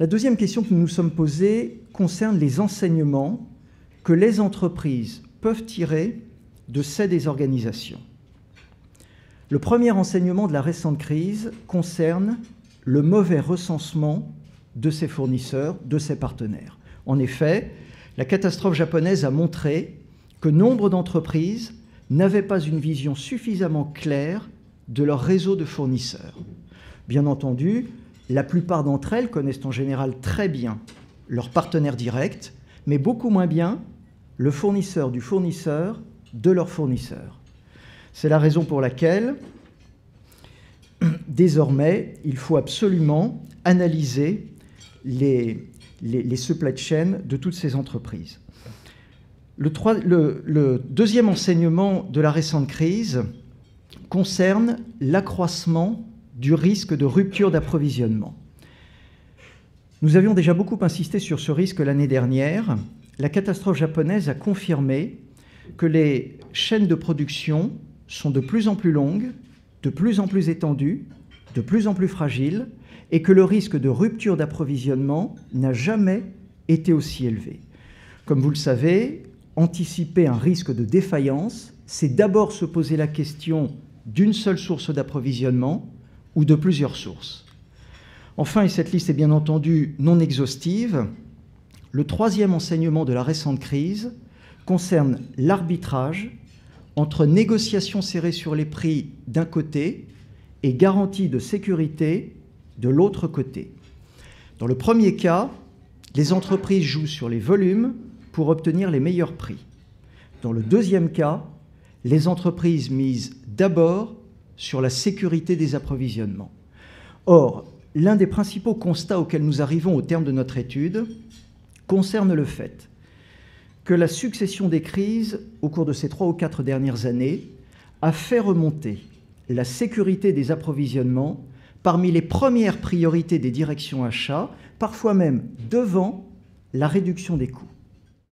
La deuxième question que nous nous sommes posée concerne les enseignements que les entreprises peuvent tirer de ces désorganisations. Le premier enseignement de la récente crise concerne le mauvais recensement de ses fournisseurs, de ses partenaires. En effet, la catastrophe japonaise a montré que nombre d'entreprises n'avaient pas une vision suffisamment claire de leur réseau de fournisseurs. Bien entendu, la plupart d'entre elles connaissent en général très bien leurs partenaires directs, mais beaucoup moins bien le fournisseur du fournisseur de leur fournisseur. C'est la raison pour laquelle, désormais, il faut absolument analyser les supply chains de toutes ces entreprises. Le deuxième enseignement de la récente crise concerne l'accroissement du risque de rupture d'approvisionnement. Nous avions déjà beaucoup insisté sur ce risque l'année dernière. La catastrophe japonaise a confirmé que les chaînes de production sont de plus en plus longues, de plus en plus étendues, de plus en plus fragiles, et que le risque de rupture d'approvisionnement n'a jamais été aussi élevé. Comme vous le savez, anticiper un risque de défaillance, c'est d'abord se poser la question d'une seule source d'approvisionnement ou de plusieurs sources. Enfin, et cette liste est bien entendu non exhaustive, le troisième enseignement de la récente crise concerne l'arbitrage entre négociations serrées sur les prix d'un côté et garantie de sécurité de l'autre côté. Dans le premier cas, les entreprises jouent sur les volumes pour obtenir les meilleurs prix. Dans le deuxième cas, les entreprises misent d'abord sur la sécurité des approvisionnements. Or, l'un des principaux constats auxquels nous arrivons au terme de notre étude concerne le fait que la succession des crises au cours de ces 3 ou 4 dernières années a fait remonter la sécurité des approvisionnements parmi les premières priorités des directions achats, parfois même devant la réduction des coûts.